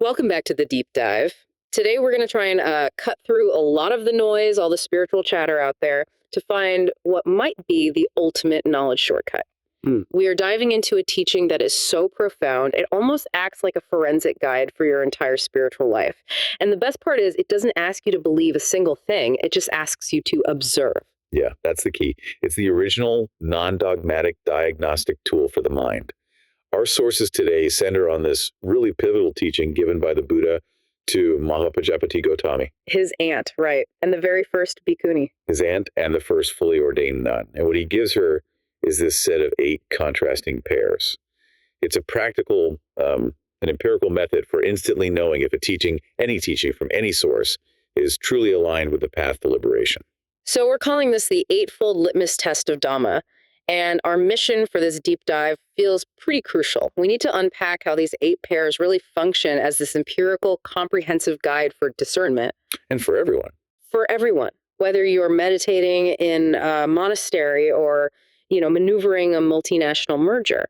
Welcome back to the deep dive. Today we're going to try and cut through a lot of the noise, all the spiritual chatter out there, to find what might be the ultimate knowledge shortcut. We are diving into a teaching that is so profound, it almost acts like a forensic guide for your entire spiritual life. And the best part is, it doesn't ask you to believe a single thing, it just asks you to observe. Yeah, that's the key. It's the original non-dogmatic diagnostic tool for the mind. Our sources today center on this really pivotal teaching given by the Buddha to Mahāpajāpatī Gotamī. His aunt, right, and the very first bhikkhuni. His aunt and the first fully ordained nun. And what he gives her is this set of 8 contrasting pairs. It's a practical, an empirical method for instantly knowing if a teaching, any teaching from any source, is truly aligned with the path to liberation. So we're calling this the Eightfold Litmus test of Dhamma, and our mission for this deep dive feels pretty crucial. We need to unpack how these 8 pairs really function as this empirical, comprehensive guide for discernment. And for everyone. For everyone, whether you're meditating in a monastery or maneuvering a multinational merger.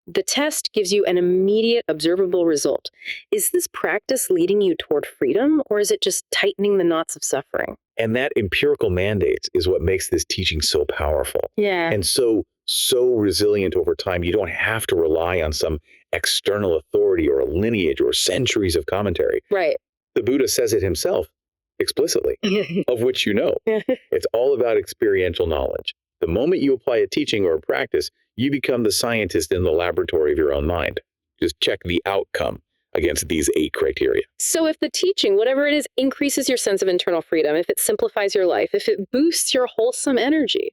The test gives you an immediate observable result. Is this practice leading you toward freedom, or is it just tightening the knots of suffering? And that empirical mandate is what makes this teaching so powerful. Yeah. And so resilient over time. You don't have to rely on some external authority or a lineage or centuries of commentary. Right. The Buddha says it himself explicitly, of which you know. It's all about experiential knowledge. The moment you apply a teaching or a practice, you become the scientist in the laboratory of your own mind. Just check the outcome against these 8 criteria. So if the teaching, whatever it is, increases your sense of internal freedom, if it simplifies your life, if it boosts your wholesome energy,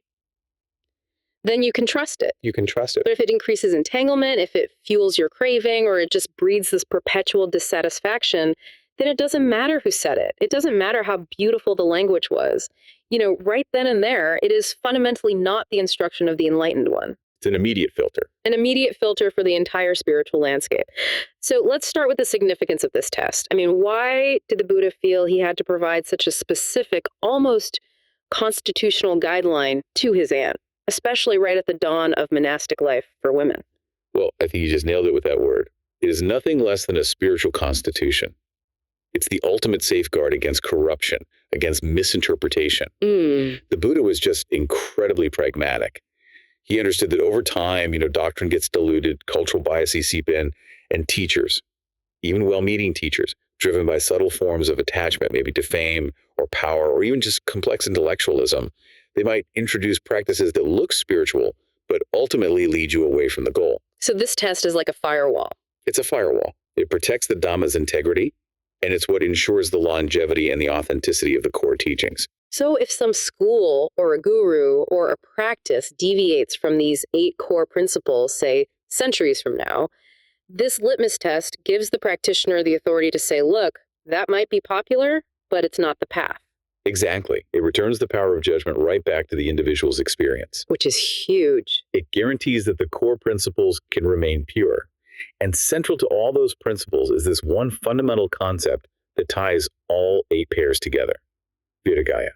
then you can trust it. You can trust it. But if it increases entanglement, if it fuels your craving, or it just breeds this perpetual dissatisfaction, then it doesn't matter who said it. It doesn't matter how beautiful the language was. Right then and there, it is fundamentally not the instruction of the enlightened one. It's an immediate filter. An immediate filter for the entire spiritual landscape. So let's start with the significance of this test. Why did the Buddha feel he had to provide such a specific, almost constitutional guideline to his aunt, especially right at the dawn of monastic life for women? Well, I think you just nailed it with that word. It is nothing less than a spiritual constitution. It's the ultimate safeguard against corruption, against misinterpretation. The Buddha was just incredibly pragmatic. He understood that over time, doctrine gets diluted, cultural biases seep in, and teachers, even well-meaning teachers, driven by subtle forms of attachment, maybe to fame or power, or even just complex intellectualism, they might introduce practices that look spiritual, but ultimately lead you away from the goal. So this test is like a firewall. It's a firewall. It protects the Dhamma's integrity, and it's what ensures the longevity and the authenticity of the core teachings. So if some school or a guru or a practice deviates from these 8 core principles, say centuries from now, this litmus test gives the practitioner the authority to say, look, that might be popular, but it's not the path. Exactly. It returns the power of judgment right back to the individual's experience. Which is huge. It guarantees that the core principles can remain pure. And central to all those principles is this one fundamental concept that ties all 8 pairs together, Virāgāya.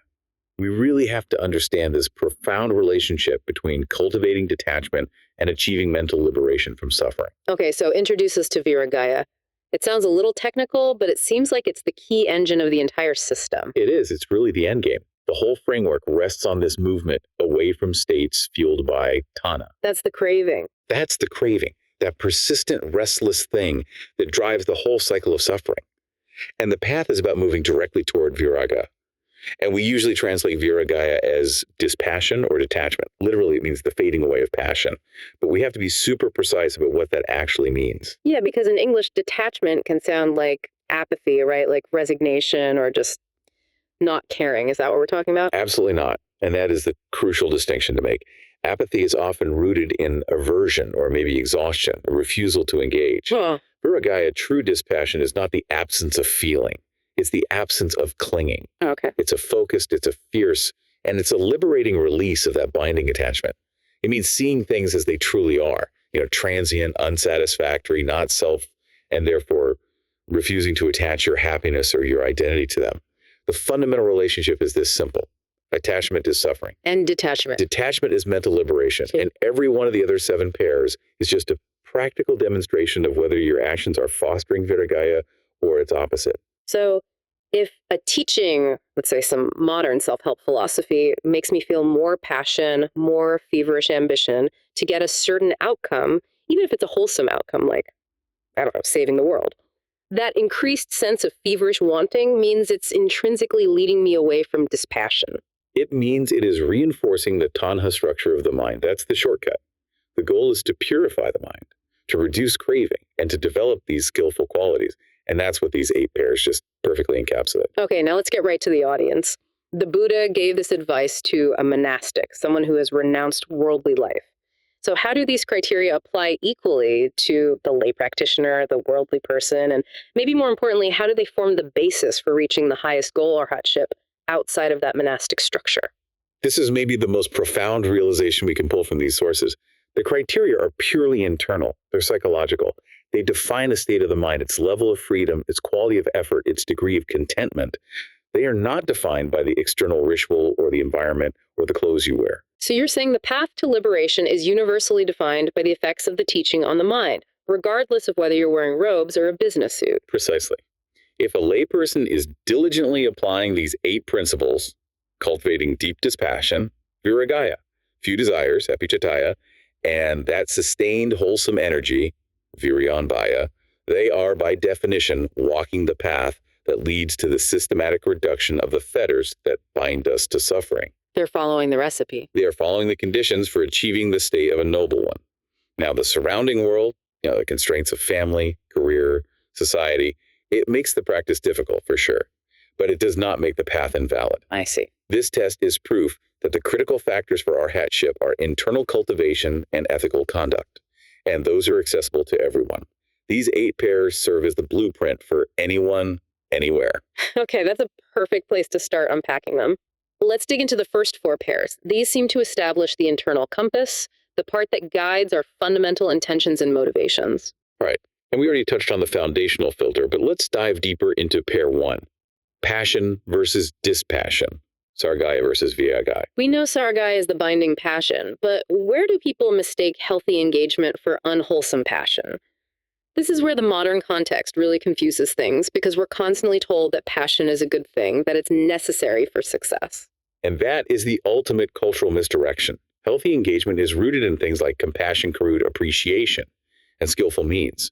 We really have to understand this profound relationship between cultivating detachment and achieving mental liberation from suffering. Okay, so introduce us to Virāgāya. It sounds a little technical, but it seems like it's the key engine of the entire system. It is. It's really the end game. The whole framework rests on this movement away from states fueled by tanha. That's the craving. That's the craving. That persistent, restless thing that drives the whole cycle of suffering. And the path is about moving directly toward Virāgāya. And we usually translate Virāgāya as dispassion or detachment. Literally, it means the fading away of passion. But we have to be super precise about what that actually means. Yeah, because in English, detachment can sound like apathy, right? Like resignation or just not caring. Is that what we're talking about? Absolutely not. And that is the crucial distinction to make. Apathy is often rooted in aversion or maybe exhaustion, a refusal to engage. Virāgāya, true dispassion, is not the absence of feeling. It's the absence of clinging. Okay. It's a focused, it's a fierce, and it's a liberating release of that binding attachment. It means seeing things as they truly are, transient, unsatisfactory, not self, and therefore refusing to attach your happiness or your identity to them. The fundamental relationship is this simple. Attachment is suffering. And detachment. Detachment is mental liberation. And every one of the other 7 pairs is just a practical demonstration of whether your actions are fostering Virāgāya or its opposite. So if a teaching, let's say some modern self-help philosophy, makes me feel more passion, more feverish ambition to get a certain outcome, even if it's a wholesome outcome, like, I don't know, saving the world, that increased sense of feverish wanting means it's intrinsically leading me away from dispassion. It means it is reinforcing the tanha structure of the mind. That's the shortcut. The goal is to purify the mind, to reduce craving, and to develop these skillful qualities. And that's what these 8 pairs just perfectly encapsulate. Okay, now let's get right to the audience. The Buddha gave this advice to a monastic, someone who has renounced worldly life. So how do these criteria apply equally to the lay practitioner, the worldly person, and maybe more importantly, how do they form the basis for reaching the highest goal or hatship outside of that monastic structure? This is maybe the most profound realization we can pull from these sources. The criteria are purely internal. They're psychological. They define a state of the mind, its level of freedom, its quality of effort, its degree of contentment. They are not defined by the external ritual or the environment or the clothes you wear. So you're saying the path to liberation is universally defined by the effects of the teaching on the mind, regardless of whether you're wearing robes or a business suit. Precisely. If a layperson is diligently applying these 8 principles, cultivating deep dispassion, Virāgāya, few desires, apichataya, and that sustained wholesome energy, Virāgāya, they are by definition walking the path that leads to the systematic reduction of the fetters that bind us to suffering. They're following the recipe. They are following the conditions for achieving the state of a noble one. Now, the surrounding world, the constraints of family, career, society, it makes the practice difficult for sure, but it does not make the path invalid. I see. This test is proof that the critical factors for our hatship are internal cultivation and ethical conduct, and those are accessible to everyone. These 8 pairs serve as the blueprint for anyone, anywhere. Okay, that's a perfect place to start unpacking them. Let's dig into the first 4 pairs. These seem to establish the internal compass, the part that guides our fundamental intentions and motivations. Right. And we already touched on the foundational filter, but let's dive deeper into pair 1. Passion versus dispassion. Sarāgāya versus Virāgāya. We know Sarāgāya is the binding passion, but where do people mistake healthy engagement for unwholesome passion? This is where the modern context really confuses things, because we're constantly told that passion is a good thing, that it's necessary for success. And that is the ultimate cultural misdirection. Healthy engagement is rooted in things like compassion, crude appreciation, and skillful means.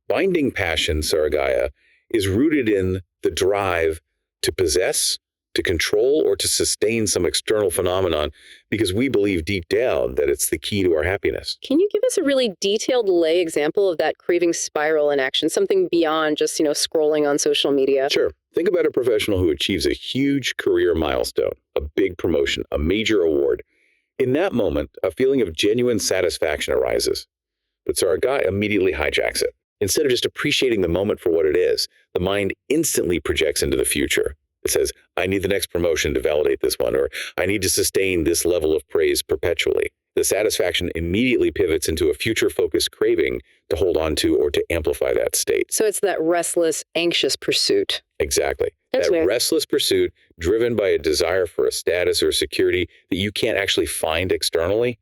Binding passion, Sarāgāya, is rooted in the drive to possess, to control, or to sustain some external phenomenon because we believe deep down that it's the key to our happiness. Can you give us a really detailed lay example of that craving spiral in action, something beyond just, scrolling on social media? Sure. Think about a professional who achieves a huge career milestone, a big promotion, a major award. In that moment, a feeling of genuine satisfaction arises. But Sarāgāya immediately hijacks it. Instead of just appreciating the moment for what it is, the mind instantly projects into the future. It says, I need the next promotion to validate this one, or I need to sustain this level of praise perpetually. The satisfaction immediately pivots into a future-focused craving to hold on to or to amplify that state. So it's that restless, anxious pursuit. Exactly. That's that weird. Restless pursuit driven by a desire for a status or security that you can't actually find externally,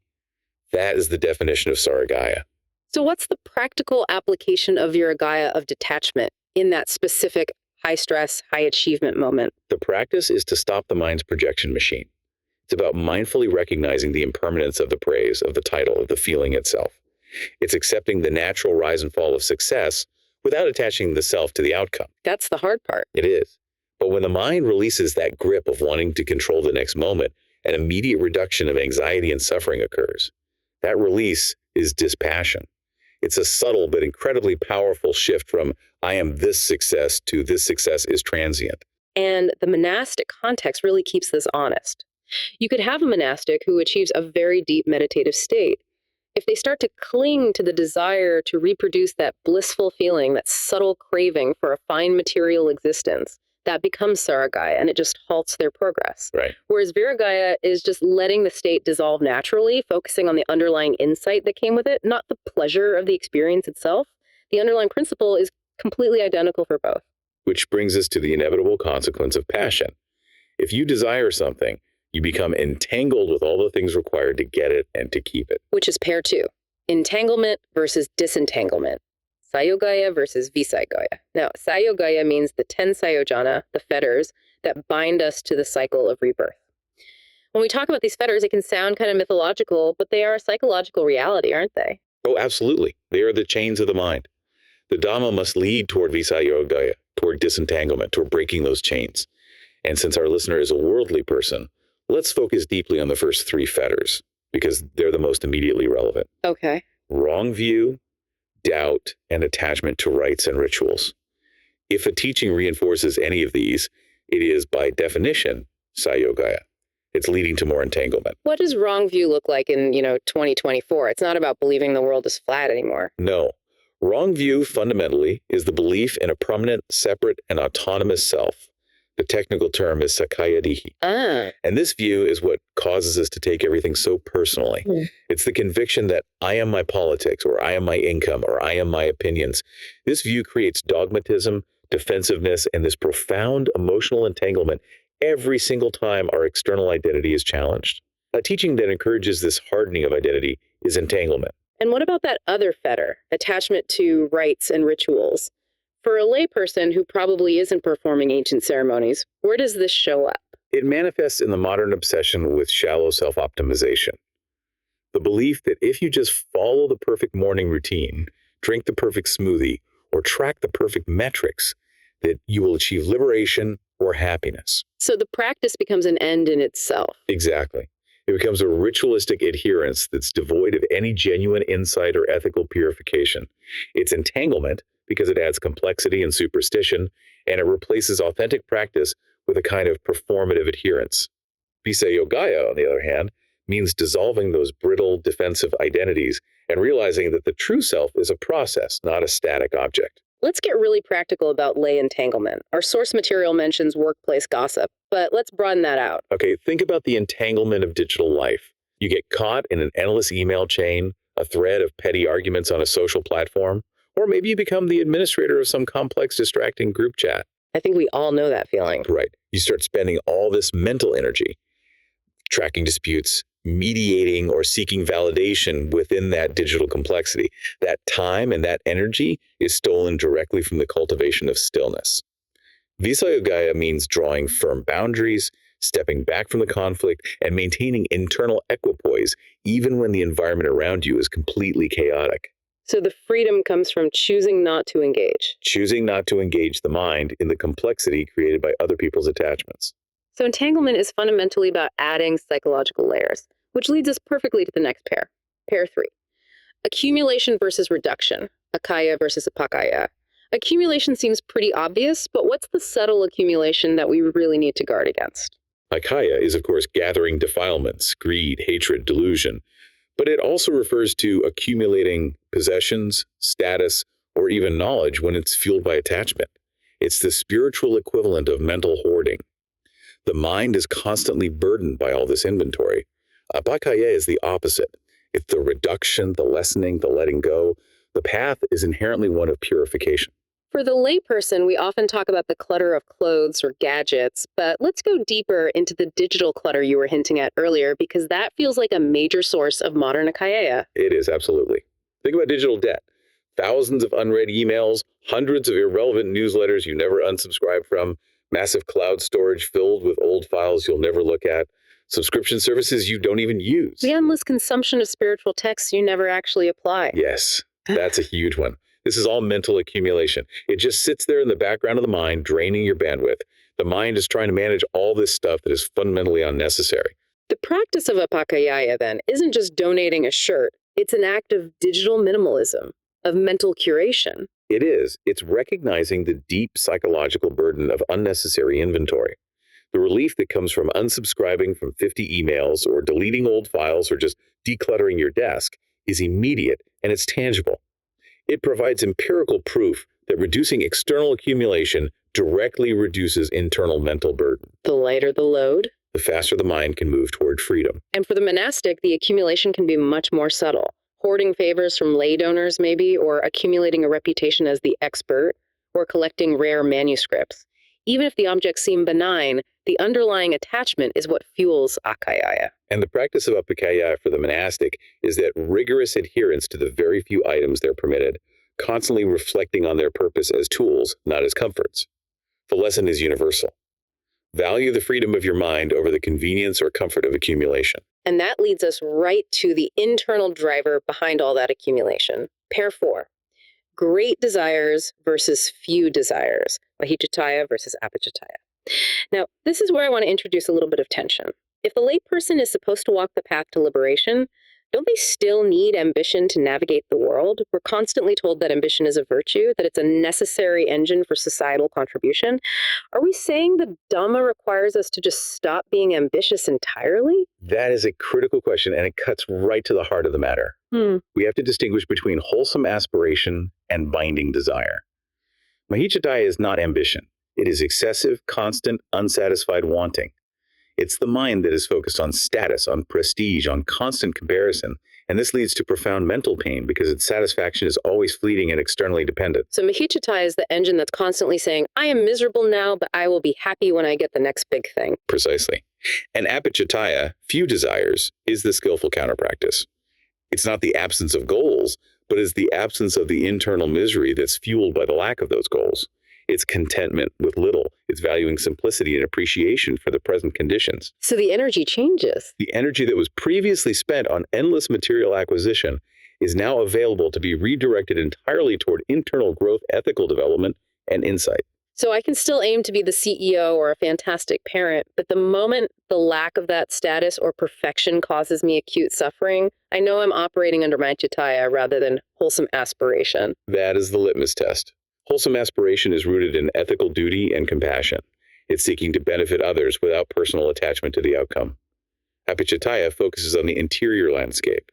that is the definition of Sarāgāya. So what's the practical application of Virāgāya of detachment in that specific high-stress, high-achievement moment? The practice is to stop the mind's projection machine. It's about mindfully recognizing the impermanence of the praise, of the title, of the feeling itself. It's accepting the natural rise and fall of success without attaching the self to the outcome. That's the hard part. It is. But when the mind releases that grip of wanting to control the next moment, an immediate reduction of anxiety and suffering occurs. That release is dispassion. It's a subtle but incredibly powerful shift from I am this success to this success is transient. And the monastic context really keeps this honest. You could have a monastic who achieves a very deep meditative state. If they start to cling to the desire to reproduce that blissful feeling, that subtle craving for a fine material existence, that becomes Sarāgāya, and it just halts their progress. Right. Whereas Virāgāya is just letting the state dissolve naturally, focusing on the underlying insight that came with it, not the pleasure of the experience itself. The underlying principle is completely identical for both. Which brings us to the inevitable consequence of passion. If you desire something, you become entangled with all the things required to get it and to keep it. Which is pair 2, entanglement versus disentanglement. Sarāgāya versus Virāgāya. Now, Sarāgāya means the 10 sayojana, the fetters, that bind us to the cycle of rebirth. When we talk about these fetters, it can sound kind of mythological, but they are a psychological reality, aren't they? Oh, absolutely. They are the chains of the mind. The Dhamma must lead toward Virāgāya, toward disentanglement, toward breaking those chains. And since our listener is a worldly person, let's focus deeply on the first 3 fetters, because they're the most immediately relevant. Okay. Wrong view, doubt, and attachment to rites and rituals. If a teaching reinforces any of these, it is, by definition, Sarāgāya. It's leading to more entanglement. What does wrong view look like in, 2024? It's not about believing the world is flat anymore. No. Wrong view, fundamentally, is the belief in a permanent, separate, and autonomous self. The technical term is sakkaya-ditthi. And this view is what causes us to take everything so personally. It's the conviction that I am my politics, or I am my income, or I am my opinions. This view creates dogmatism, defensiveness, and this profound emotional entanglement every single time our external identity is challenged. A teaching that encourages this hardening of identity is entanglement. And what about that other fetter, attachment to rites and rituals? For a layperson who probably isn't performing ancient ceremonies, where does this show up? It manifests in the modern obsession with shallow self-optimization. The belief that if you just follow the perfect morning routine, drink the perfect smoothie, or track the perfect metrics, that you will achieve liberation or happiness. So the practice becomes an end in itself. Exactly. It becomes a ritualistic adherence that's devoid of any genuine insight or ethical purification. It's entanglement because it adds complexity and superstition, and it replaces authentic practice with a kind of performative adherence. Virāgāya, on the other hand, means dissolving those brittle, defensive identities and realizing that the true self is a process, not a static object. Let's get really practical about lay entanglement. Our source material mentions workplace gossip, but let's broaden that out. Okay, think about the entanglement of digital life. You get caught in an endless email chain, a thread of petty arguments on a social platform, or maybe you become the administrator of some complex, distracting group chat. I think we all know that feeling. Right. You start spending all this mental energy tracking disputes, mediating or seeking validation within that digital complexity. That time and that energy is stolen directly from the cultivation of stillness. Virāgāya means drawing firm boundaries, stepping back from the conflict, and maintaining internal equipoise, even when the environment around you is completely chaotic. So the freedom comes from choosing not to engage. Choosing not to engage the mind in the complexity created by other people's attachments. So entanglement is fundamentally about adding psychological layers, which leads us perfectly to the next pair. Pair 3. Accumulation versus reduction. Akaya versus apakaya. Accumulation seems pretty obvious, but what's the subtle accumulation that we really need to guard against? Akaya is, of course, gathering defilements, greed, hatred, delusion. But it also refers to accumulating possessions, status, or even knowledge when it's fueled by attachment. It's the spiritual equivalent of mental hoarding. The mind is constantly burdened by all this inventory. Apakaya is the opposite. It's the reduction, the lessening, the letting go. The path is inherently one of purification. For the layperson, we often talk about the clutter of clothes or gadgets, but let's go deeper into the digital clutter you were hinting at earlier, because that feels like a major source of modern akaya. It is, absolutely. Think about digital debt. Thousands of unread emails, hundreds of irrelevant newsletters you never unsubscribe from, massive cloud storage filled with old files you'll never look at, subscription services you don't even use. The endless consumption of spiritual texts you never actually apply. Yes, that's a huge one. This is all mental accumulation. It just sits there in the background of the mind, draining your bandwidth. The mind is trying to manage all this stuff that is fundamentally unnecessary. The practice of apakaya, then, isn't just donating a shirt. It's an act of digital minimalism, of mental curation. It is. It's recognizing the deep psychological burden of unnecessary inventory. The relief that comes from unsubscribing from 50 emails or deleting old files or just decluttering your desk is immediate and it's tangible. It provides empirical proof that reducing external accumulation directly reduces internal mental burden. The lighter the load, the faster the mind can move toward freedom. And for the monastic, the accumulation can be much more subtle. Hoarding favors from lay donors, maybe, or accumulating a reputation as the expert, or collecting rare manuscripts. Even if the objects seem benign, the underlying attachment is what fuels akaya. And the practice of apakaya for the monastic is that rigorous adherence to the very few items they're permitted, constantly reflecting on their purpose as tools, not as comforts. The lesson is universal. Value the freedom of your mind over the convenience or comfort of accumulation. And that leads us right to the internal driver behind all that accumulation. Pair 4. Great desires versus few desires. Mahāpajāpatī versus Mahāpajāpatī. Now, this is where I want to introduce a little bit of tension. If the layperson is supposed to walk the path to liberation, don't they still need ambition to navigate the world? We're constantly told that ambition is a virtue, that it's a necessary engine for societal contribution. Are we saying the Dhamma requires us to just stop being ambitious entirely? That is a critical question, and it cuts right to the heart of the matter. We have to distinguish between wholesome aspiration and binding desire. Mahāpajāpatī is not ambition. It is excessive, constant, unsatisfied wanting. It's the mind that is focused on status, on prestige, on constant comparison, and this leads to profound mental pain because its satisfaction is always fleeting and externally dependent. So Mahāpajāpatī is the engine that's constantly saying, I am miserable now, but I will be happy when I get the next big thing. Precisely. And Mahāpajāpatī, few desires, is the skillful counterpractice. It's not the absence of goals, but is the absence of the internal misery that's fueled by the lack of those goals. It's contentment with little. It's valuing simplicity and appreciation for the present conditions. So the energy changes. The energy that was previously spent on endless material acquisition is now available to be redirected entirely toward internal growth, ethical development, and insight. So I can still aim to be the CEO or a fantastic parent, but the moment the lack of that status or perfection causes me acute suffering, I know I'm operating under Mahāpajāpatī rather than wholesome aspiration. That is the litmus test. Wholesome aspiration is rooted in ethical duty and compassion. It's seeking to benefit others without personal attachment to the outcome. Mahāpajāpatī focuses on the interior landscape.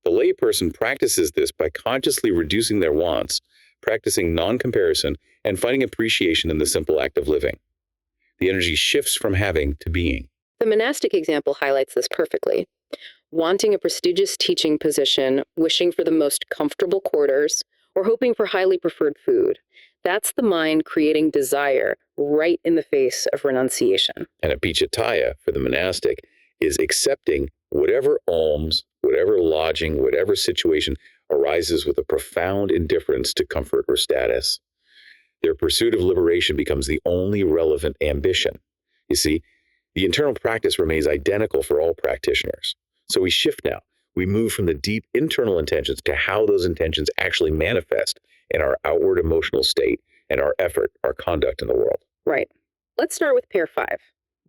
The layperson practices this by consciously reducing their wants, practicing non-comparison, and finding appreciation in the simple act of living. The energy shifts from having to being. The monastic example highlights this perfectly. Wanting a prestigious teaching position, wishing for the most comfortable quarters, or hoping for highly preferred food. That's the mind creating desire right in the face of renunciation. And Mahāpajāpatī, for the monastic, is accepting whatever alms, whatever lodging, whatever situation arises with a profound indifference to comfort or status. Their pursuit of liberation becomes the only relevant ambition. You see, the internal practice remains identical for all practitioners. So we shift now. We move from the deep internal intentions to how those intentions actually manifest in our outward emotional state and our effort, our conduct in the world. Right. Let's start with pair 5.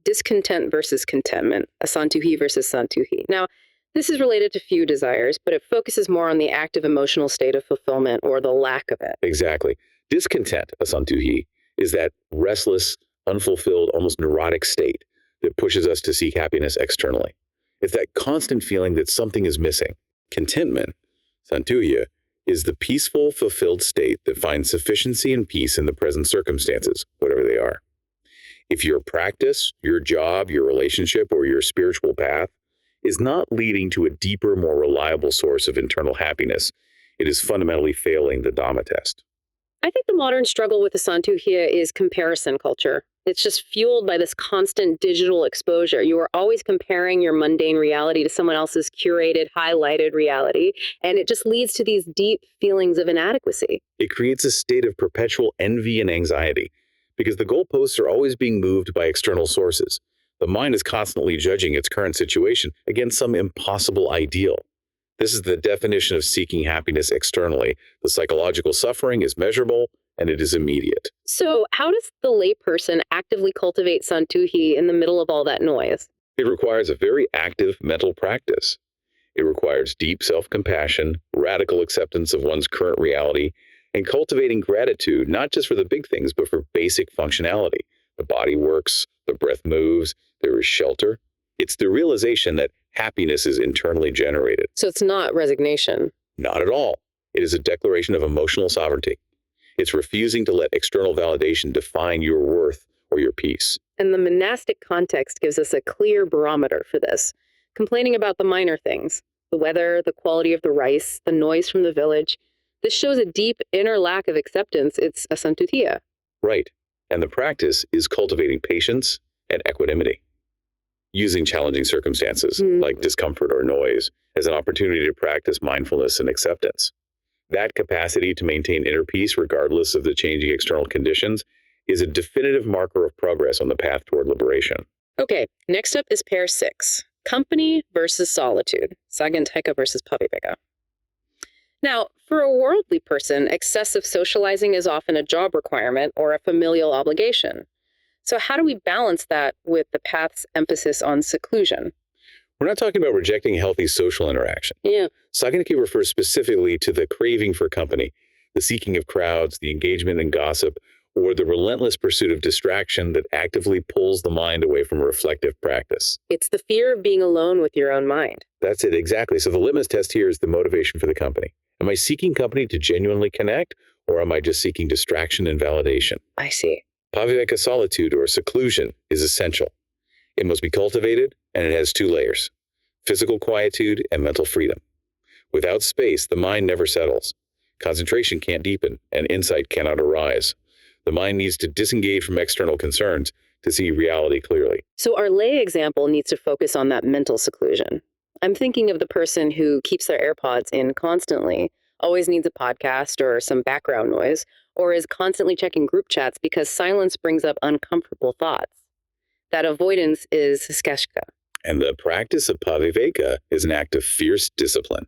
Discontent versus contentment, asantuhi versus santuhi. Now, this is related to few desires, but it focuses more on the active emotional state of fulfillment or the lack of it. Exactly. Discontent, asantuhi, is that restless, unfulfilled, almost neurotic state that pushes us to seek happiness externally. It's that constant feeling that something is missing. Contentment, santuhi, is the peaceful, fulfilled state that finds sufficiency and peace in the present circumstances, whatever they are. If your practice, your job, your relationship, or your spiritual path is not leading to a deeper, more reliable source of internal happiness, it is fundamentally failing the Dhamma test. I think the modern struggle with the santuhi is comparison culture. It's just fueled by this constant digital exposure. You are always comparing your mundane reality to someone else's curated, highlighted reality, and it just leads to these deep feelings of inadequacy. It creates a state of perpetual envy and anxiety because the goalposts are always being moved by external sources. The mind is constantly judging its current situation against some impossible ideal. This is the definition of seeking happiness externally. The psychological suffering is measurable and it is immediate. So how does the layperson actively cultivate santuhi in the middle of all that noise? It requires a very active mental practice. It requires deep self-compassion, radical acceptance of one's current reality, and cultivating gratitude not just for the big things, but for basic functionality. The body works, the breath moves, there is shelter. It's the realization that happiness is internally generated. So it's not resignation. Not at all. It is a declaration of emotional sovereignty. It's refusing to let external validation define your worth or your peace. And the monastic context gives us a clear barometer for this. Complaining about the minor things, the weather, the quality of the rice, the noise from the village. This shows a deep inner lack of acceptance. It's asantuhi. Right. And the practice is cultivating patience and equanimity. Using challenging circumstances like discomfort or noise as an opportunity to practice mindfulness and acceptance. That capacity to maintain inner peace regardless of the changing external conditions is a definitive marker of progress on the path toward liberation. Okay, next up is pair 6, company versus solitude, Sagantika versus Paviveka. Now, for a worldly person, excessive socializing is often a job requirement or a familial obligation. So how do we balance that with the path's emphasis on seclusion? We're not talking about rejecting healthy social interaction. Yeah. Sagantika refers specifically to the craving for company, the seeking of crowds, the engagement in gossip, or the relentless pursuit of distraction that actively pulls the mind away from reflective practice. It's the fear of being alone with your own mind. That's it, exactly. So the litmus test here is the motivation for the company. Am I seeking company to genuinely connect, or am I just seeking distraction and validation? I see. Paviveka solitude, or seclusion, is essential. It must be cultivated, and it has 2 layers: physical quietude and mental freedom. Without space, the mind never settles. Concentration can't deepen, and insight cannot arise. The mind needs to disengage from external concerns to see reality clearly. So our lay example needs to focus on that mental seclusion. I'm thinking of the person who keeps their AirPods in constantly, always needs a podcast or some background noise, or is constantly checking group chats because silence brings up uncomfortable thoughts. That avoidance is skeshka. And the practice of paviveka is an act of fierce discipline.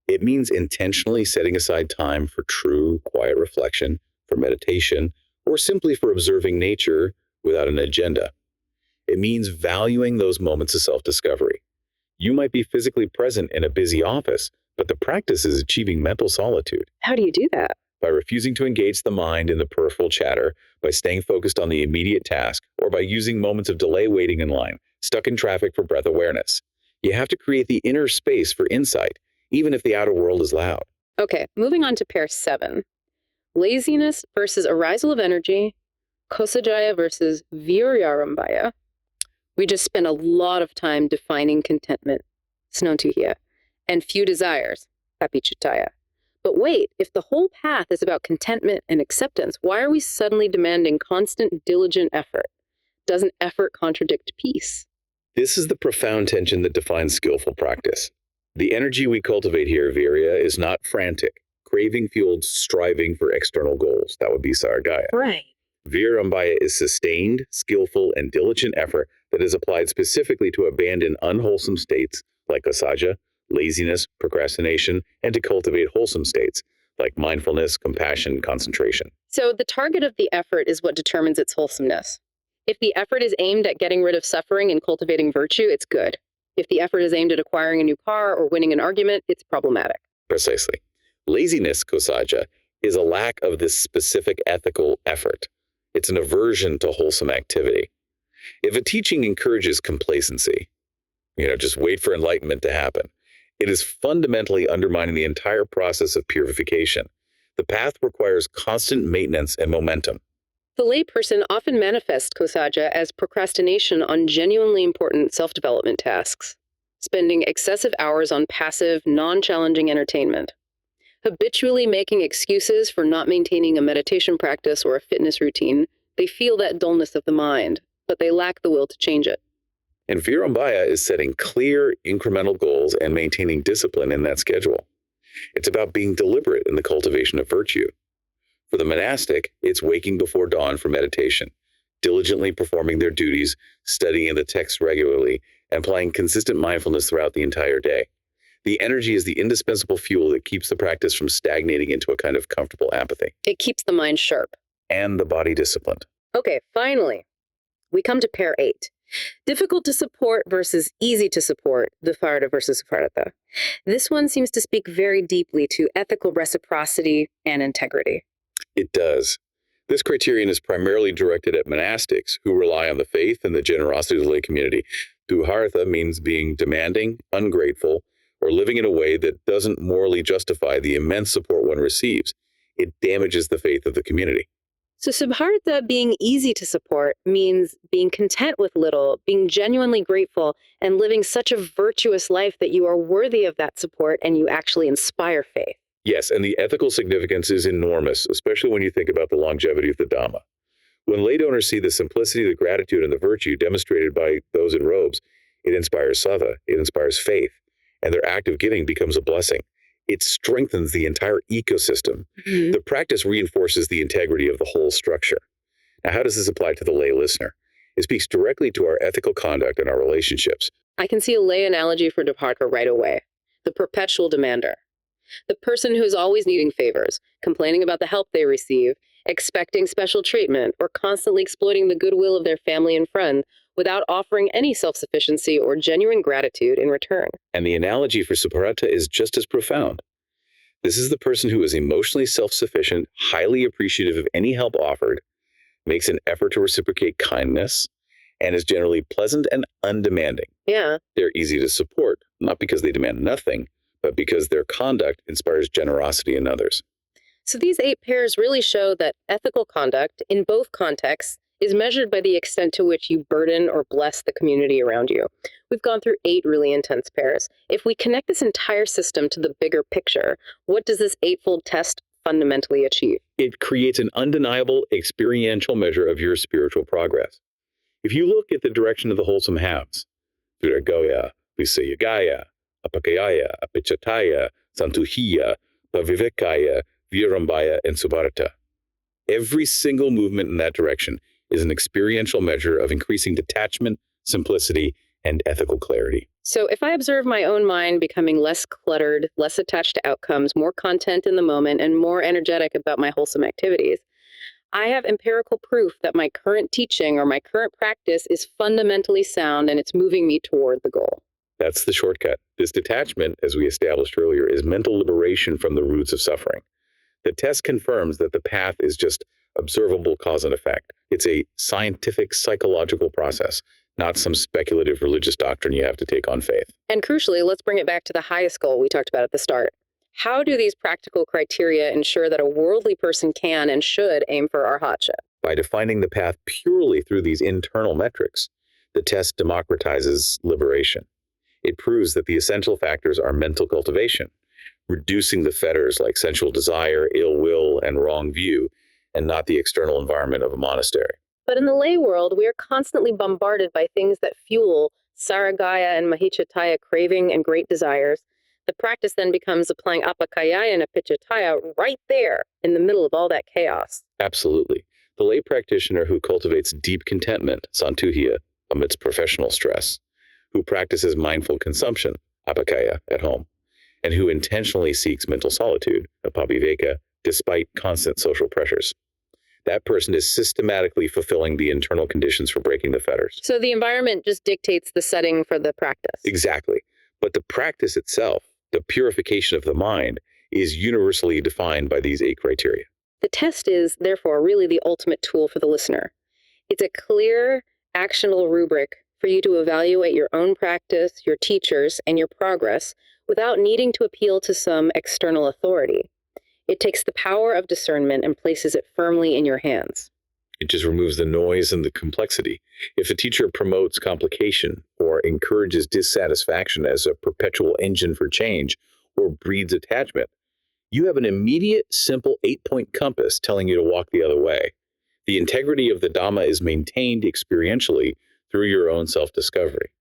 It means intentionally setting aside time for true, quiet reflection, for meditation, or simply for observing nature without an agenda. It means valuing those moments of self-discovery. You might be physically present in a busy office, but the practice is achieving mental solitude. How do you do that? By refusing to engage the mind in the peripheral chatter, by staying focused on the immediate task, or by using moments of delay waiting in line, stuck in traffic for breath awareness. You have to create the inner space for insight, even if the outer world is loud. Okay, moving on to pair 7. Laziness versus arisal of energy, kosajaya versus Virāgāya. We just spent a lot of time defining contentment, snontuhya, and few desires, apicitaya. But wait, if the whole path is about contentment and acceptance, why are we suddenly demanding constant, diligent effort? Doesn't effort contradict peace? This is the profound tension that defines skillful practice. The energy we cultivate here, virya, is not frantic, craving-fueled striving for external goals. That would be Sarāgāya. Right. Virāgāya is sustained, skillful, and diligent effort that is applied specifically to abandon unwholesome states like asajja, laziness, procrastination, and to cultivate wholesome states like mindfulness, compassion, concentration. So the target of the effort is what determines its wholesomeness. If the effort is aimed at getting rid of suffering and cultivating virtue, it's good. If the effort is aimed at acquiring a new car or winning an argument, it's problematic. Precisely. Laziness, kosajja, is a lack of this specific ethical effort. It's an aversion to wholesome activity. If a teaching encourages complacency, just wait for enlightenment to happen, it is fundamentally undermining the entire process of purification. The path requires constant maintenance and momentum. The layperson often manifests kosajja as procrastination on genuinely important self-development tasks, spending excessive hours on passive, non-challenging entertainment, habitually making excuses for not maintaining a meditation practice or a fitness routine. They feel that dullness of the mind, but they lack the will to change it. And Virāgāya is setting clear, incremental goals and maintaining discipline in that schedule. It's about being deliberate in the cultivation of virtue. For the monastic, it's waking before dawn for meditation, diligently performing their duties, studying the text regularly, and applying consistent mindfulness throughout the entire day. The energy is the indispensable fuel that keeps the practice from stagnating into a kind of comfortable apathy. It keeps the mind sharp. And the body disciplined. Okay, finally, we come to pair 8. Difficult to support versus easy to support, Vifarta versus Vifarta. This one seems to speak very deeply to ethical reciprocity and integrity. It does. This criterion is primarily directed at monastics who rely on the faith and the generosity of the lay community. Vifarta means being demanding, ungrateful, or living in a way that doesn't morally justify the immense support one receives. It damages the faith of the community. So Siddhartha, being easy to support, means being content with little, being genuinely grateful, and living such a virtuous life that you are worthy of that support and you actually inspire faith. Yes, and the ethical significance is enormous, especially when you think about the longevity of the Dhamma. When lay donors see the simplicity, the gratitude, and the virtue demonstrated by those in robes, it inspires saddha, it inspires faith, and their act of giving becomes a blessing. It strengthens the entire ecosystem. The practice reinforces the integrity of the whole structure. Now, how does this apply to the lay listener? It speaks directly to our ethical conduct and our relationships. I can see a lay analogy for Dipaka right away. The perpetual demander. The person who is always needing favors, complaining about the help they receive, expecting special treatment, or constantly exploiting the goodwill of their family and friends without offering any self-sufficiency or genuine gratitude in return. And the analogy for Saparata is just as profound. This is the person who is emotionally self-sufficient, highly appreciative of any help offered, makes an effort to reciprocate kindness, and is generally pleasant and undemanding. Yeah. They're easy to support, not because they demand nothing, but because their conduct inspires generosity in others. So these 8 pairs really show that ethical conduct, in both contexts, is measured by the extent to which you burden or bless the community around you. We've gone through 8 really intense pairs. If we connect this entire system to the bigger picture, what does this 8-fold test fundamentally achieve? It creates an undeniable experiential measure of your spiritual progress. If you look at the direction of the wholesome halves, Virāgāya, Virāgāya, Mahāpajāpatī, Apichataya, Santuhiya, Pavivekaya, Virāgāya, and Subharata, every single movement in that direction is an experiential measure of increasing detachment, simplicity, and ethical clarity. So if I observe my own mind becoming less cluttered, less attached to outcomes, more content in the moment, and more energetic about my wholesome activities, I have empirical proof that my current teaching or my current practice is fundamentally sound and it's moving me toward the goal. That's the shortcut. This detachment, as we established earlier, is mental liberation from the roots of suffering. The test confirms that the path is just observable cause and effect. It's a scientific, psychological process, not some speculative religious doctrine you have to take on faith. And crucially, let's bring it back to the highest goal we talked about at the start. How do these practical criteria ensure that a worldly person can and should aim for arhatship? By defining the path purely through these internal metrics, the test democratizes liberation. It proves that the essential factors are mental cultivation, reducing the fetters like sensual desire, ill will, and wrong view, and not the external environment of a monastery. But in the lay world, we are constantly bombarded by things that fuel Sarāgāya and Mahāpajāpatī craving and great desires. The practice then becomes applying Apakaya and Apichataya right there in the middle of all that chaos. Absolutely. The lay practitioner who cultivates deep contentment, Santuhiya, amidst professional stress, who practices mindful consumption, Apakaya, at home, and who intentionally seeks mental solitude, Apaviveka, despite constant social pressures. That person is systematically fulfilling the internal conditions for breaking the fetters. So the environment just dictates the setting for the practice. Exactly. But the practice itself, the purification of the mind, is universally defined by these 8 criteria. The test is, therefore, really the ultimate tool for the listener. It's a clear, actionable rubric for you to evaluate your own practice, your teachers, and your progress without needing to appeal to some external authority. It takes the power of discernment and places it firmly in your hands. It just removes the noise and the complexity. If a teacher promotes complication or encourages dissatisfaction as a perpetual engine for change or breeds attachment, you have an immediate, simple 8-point compass telling you to walk the other way. The integrity of the Dhamma is maintained experientially through your own self-discovery.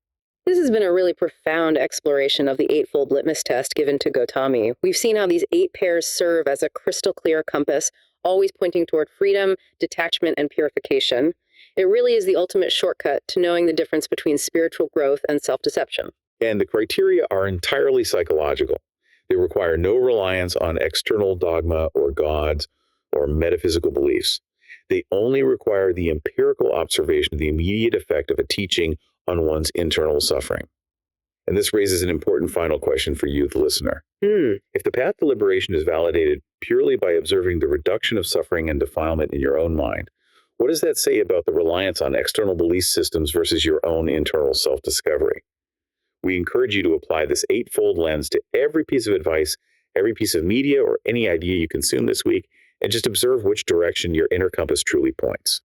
This has been a really profound exploration of the Eightfold Litmus test given to Gotamī. We've seen how these 8 pairs serve as a crystal clear compass, always pointing toward freedom, detachment, and purification. It really is the ultimate shortcut to knowing the difference between spiritual growth and self-deception. And the criteria are entirely psychological. They require no reliance on external dogma or gods or metaphysical beliefs. They only require the empirical observation of the immediate effect of a teaching on one's internal suffering. And this raises an important final question for you, the listener. If the path to liberation is validated purely by observing the reduction of suffering and defilement in your own mind, what does that say about the reliance on external belief systems versus your own internal self-discovery? We encourage you to apply this 8-fold lens to every piece of advice, every piece of media, or any idea you consume this week, and just observe which direction your inner compass truly points.